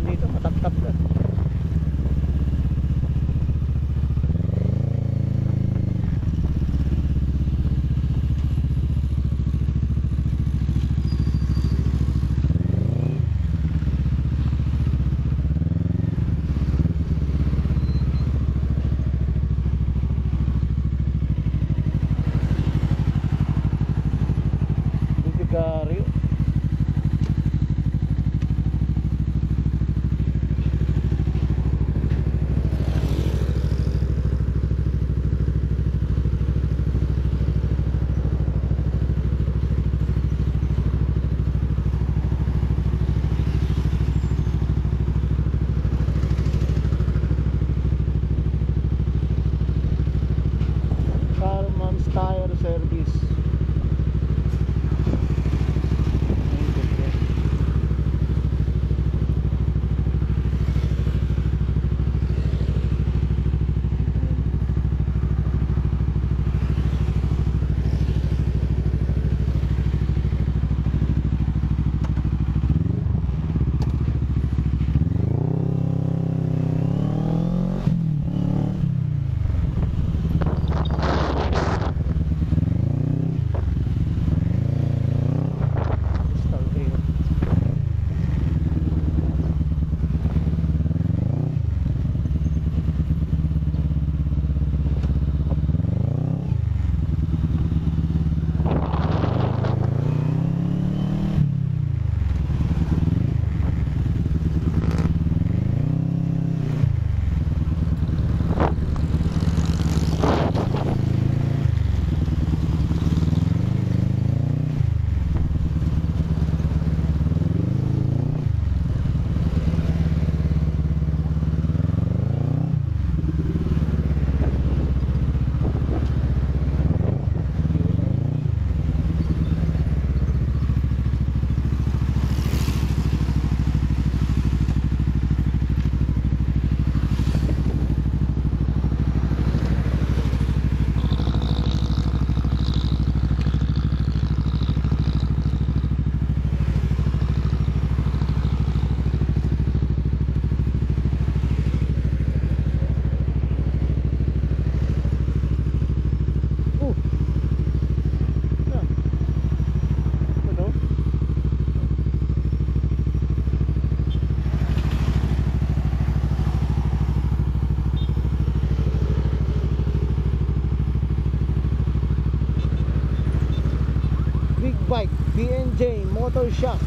dito, mataptap na. Tire service. Bike, B&J Motor Shop.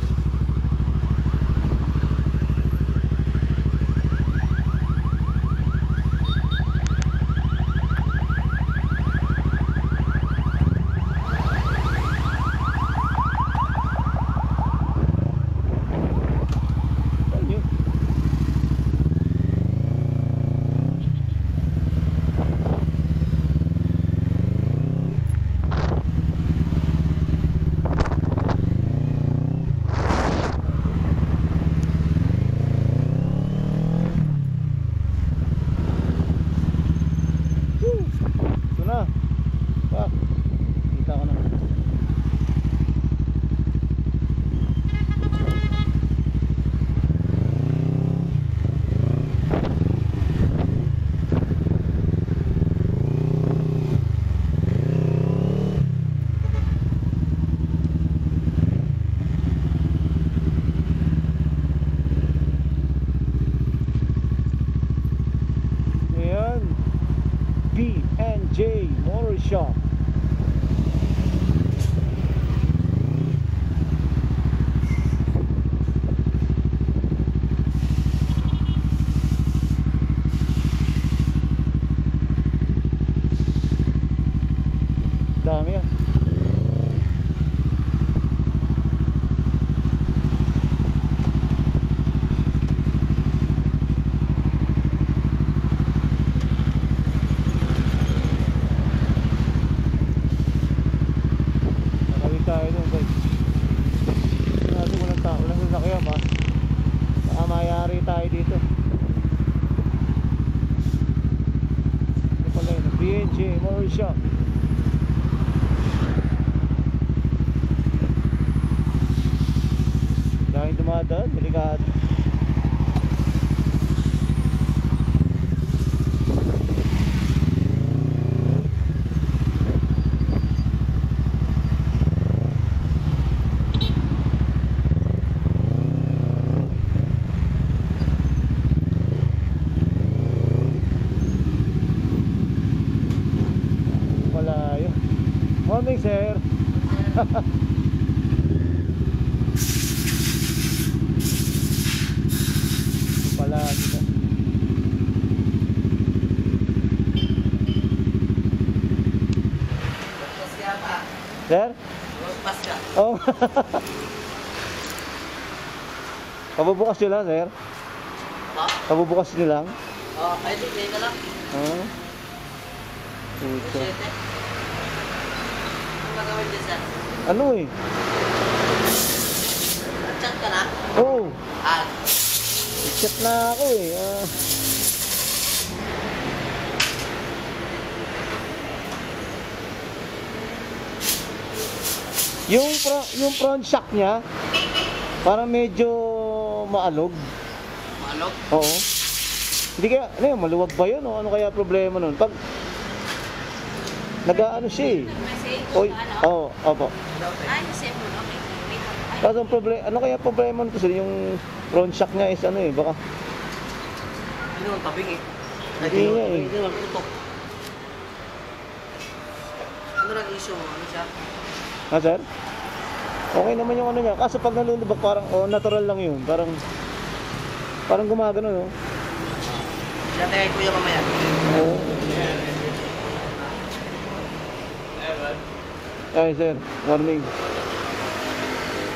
B&J Motor Shop. Dami yan. Tayo doon guys. Natin walang tao lang sa sakyan ba? Baka mayari tayo dito. Ito pala yun, B&J Motor Shop. Dahil dumadaan, delikado. Pala sila. Pas yata. Sir? Pas ka. Oh. Pabubukas nyo lang, sir? Ha? Pabubukas nyo lang? Oh, ay di, kaya ka lang. Ah. Puta. Siyete. Ano gagawin dyan, sir? Ano eh? Chat ka na? Oo. Ah, Chat na ako eh. Yung front shock niya, parang medyo maalog. maalog. Oo. Hindi kaya, ano yun, maluwag ba yun? O ano kaya problema nun? Pag nag-ano siya eh. Message? Oy, Ano? opo. Ay, save mo. Okay. Wait lang. Ay, Kaso ang problema, ano kaya problema nito sir? Yung front shock niya is ano eh, baka Hindi naman tabing eh. Hindi nga eh. Hindi naman putok. Ano lang issue mo? Ano siya? ha sir? Okay naman yung ano niya. Kaso pag nalulubak parang, natural lang yun. Parang gumagano no? Siya tayo kuya mamaya. Oo. Ay sir, morning.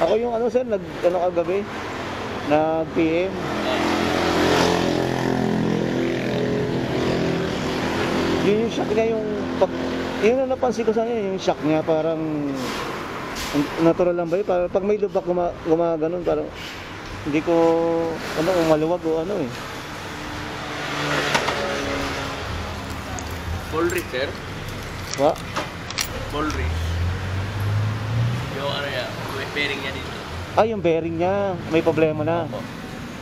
Ako yung ano sir, ano kagabi? Nag-PM. Yun yung shock niya yung yun ang napansin ko sa kanya, yung shock niya parang natural lang ba yun? Parang pag may lubak gumaganon parang hindi ko ano kung maluwag o ano eh. Ball wrist, sir. Wa? Ball wrist. Yung ano yan, bearing niya dito. Yung bearing niya, may problema na. Opo.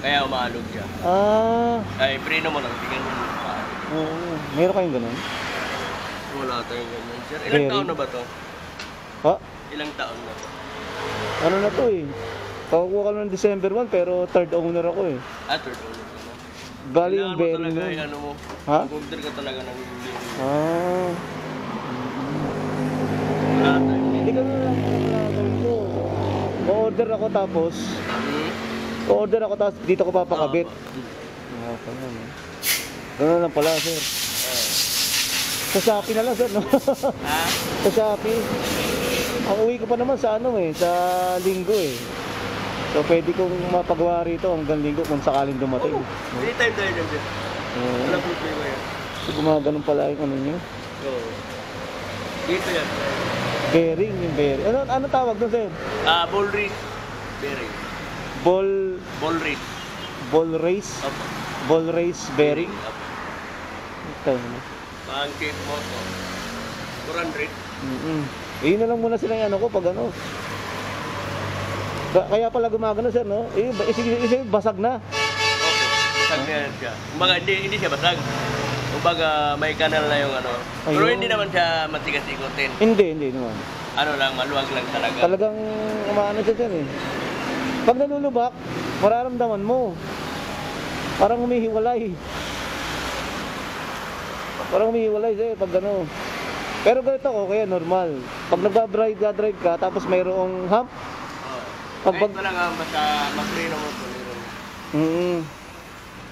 Kaya umaalog siya. Ay, preno mo lang, tingnan mo yung paa. Oo. Meron kayong ganun? Wala tayong ganyan, sir. Ilang Bearing? taon na ba to? Ha? Ilang taon na to? Ano na to eh. Kakuha ka ng December 1 pero third owner ako eh. Third owner ka na. Bali yung bearing talaga, nun. ano mo, Ha? mag-order ka talaga ng bearing. Ah. Wala tayong Hindi ka na lang gagawin ko. O-order ako tapos dito ko papakabit. Ganun lang pala sir. Sa Shopee na lang sir no? Ha? Sa Shopee. Ang uwi ko pa naman sa ano eh, sa Linggo eh. So pwede kong mapagawa rito hanggang Linggo kung sakaling dumating. Anytime tayo dyan, sir. Oo. Wala problema yan. So gumaganon pala yung ano nyo. Oo. Dito yan. Bearing, yung bearing. Ano tawag doon sir? Ball wrist. Bearing. Ball race? Opo. Ball race bearing? Opo. Ito na. Pancake mo to. 400. Yun na lang muna sila yung ano ko pag ano. Kaya pala gumagano sir no? Isip basag na. Okay. Basag na yan siya. Kumbaga, hindi siya basag. Kumbaga, may kanal na yung ano. Pero Ayun. hindi naman siya matigas ikutin. Hindi naman. Ano lang, maluwag lang talaga. Talagang umaano siya sir eh. Pag nalulubak, mararamdaman mo. Parang humihiwalay. Sir pag ano. Pero ganito ko, kaya normal. Pag nagdadrive ka, tapos mayroong hump. Oo. Pag- Kahit mo lang basta mag-preno mo ito.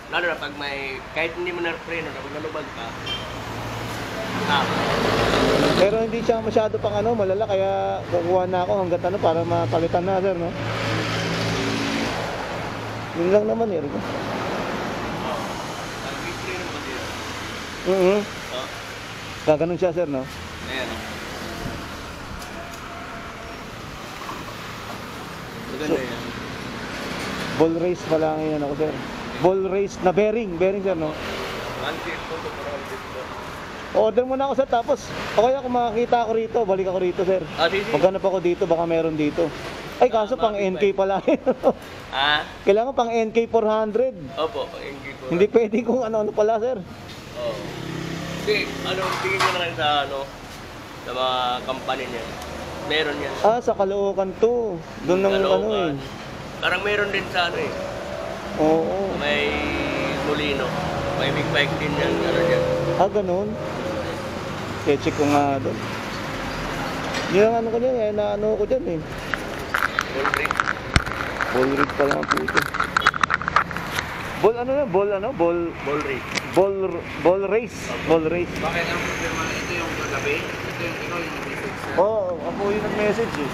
Lalo na pag kahit hindi mo na-preno, pag nalubag ka, Pero hindi siya masyado pang ano, malala, kaya kukuha na ako hanggat ano, para mapalitan na sir, no? Yun lang naman eh. Nag-preno mo kasi yun. Oo. Oo. Gaganon siya sir, no? Ayan. Maganda yan. Ball race pala ngayon ako sir. Ball race na bearing sir, no? Pancake mo to, parang dito. Order muna ako sir, tapos o kaya kung makakita ako rito, balik ako rito sir. Sige. Maghanap ako dito, baka meron dito. Ay kaso pang NK pala. Kailangan pang NK 400. Opo, pang NK ko. Hindi pwedeng kung ano pala sir. Oo. Kasi, tingin mo na lang sa sa mga company niya. Meron yan. Sa Caloocan to. Doon ng ano eh. Parang meron din sa ano eh. Oo. May Molino. May big bike din yan. Ano yan. Ganun. Check ko nga doon. Yung ano ko dyan eh, naano ko dyan eh. Ball rig. Ball rig pa lang po ito. Ball ano yan? Ball ano? Ball Ball rig. ball race. Ball race. Bakit ang problema na ito yung kagabi? Ito yung ikaw yung message sa... Oo, ako yung nag-message eh.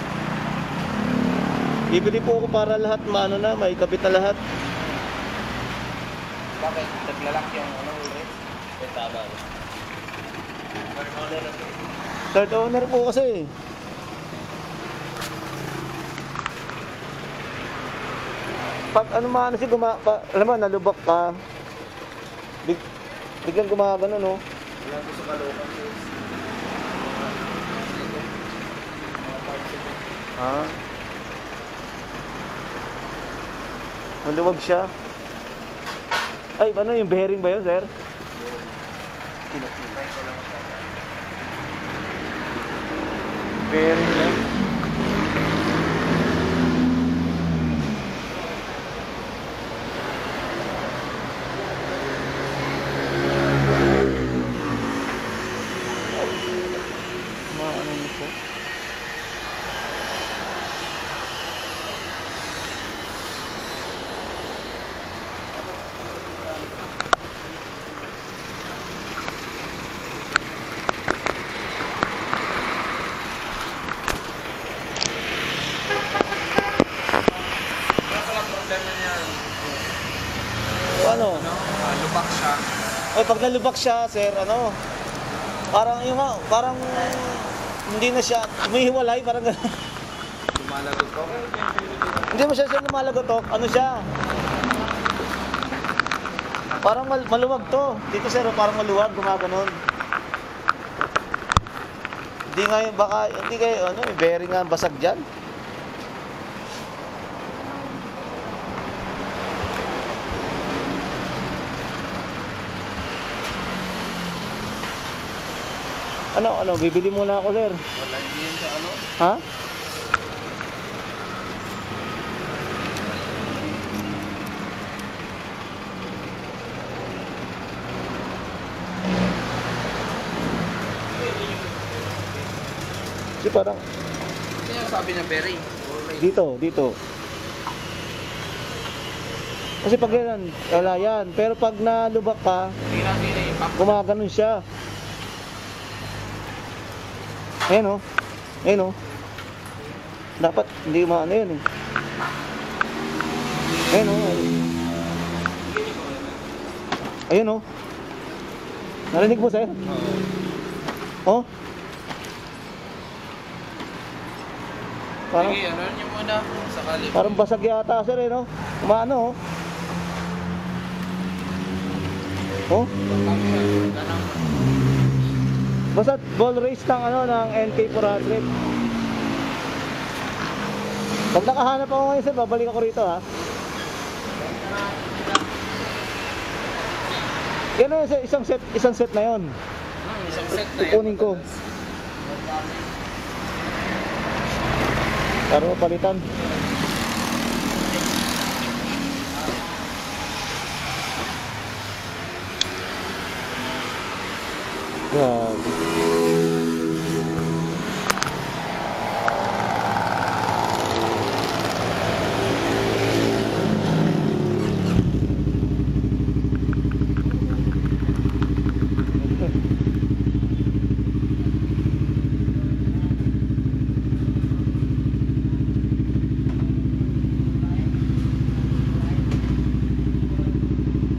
Bibili po ako para lahat maano na, may kabit na lahat. Bakit? Naglalak yung ano ulit? Eh, tama. Third owner na to. Third owner po kasi. Pag ano man si alam mo, nalubak ka. Biglang gumagano no. Wala ko sa Caloocan. Ha? Maluwag siya. Ay, ano yung bearing ba yun, sir? Bearing lang. Maano nito? Wala problema niya. O ano? Lubak siya. Ay, pag nalubak siya, sir, ano? Parang yung nga, parang hindi na siya humihiwalay, parang gano'n. Lumalagot ko. Hindi mo siya lumalagotok. Ano siya? Parang maluwag to. Dito, sir, parang maluwag, gumaganon. Hindi nga yung baka, hindi kayo, ano, yung bearing nga basag dyan. Ano, bibili muna ako, sir. Wala hindi yun sa ano. Ha? Kasi parang Ano yung sabi niya, Perry? dito. Kasi pag yan, wala yan. Pero pag nalubak ka, Hindi natin na-impact. gumaganon siya. Ayan o. Ayan o. Dapat hindi maano yan eh. Ayan o. Ayan o. Narinig mo, sir? Oh? Parang, Sige, ano niyo muna sakali. parang basag yata, sir, eh, no? Kumaano, oh. Oh? Basta ball race ng ano ng NK400. Pag nakahanap ako ngayon, sir, babalik ako rito, ha. Yan na sir, isang set na 'yon. Isang set na yan. Kukunin ko. Para mapalitan. Grabe.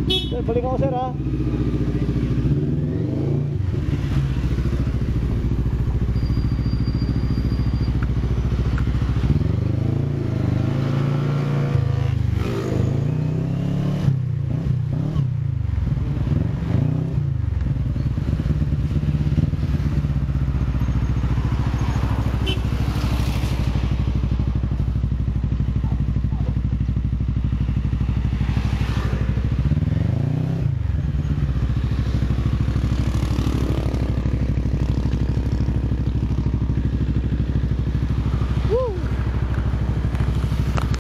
Sir, balik ako, sir, ha.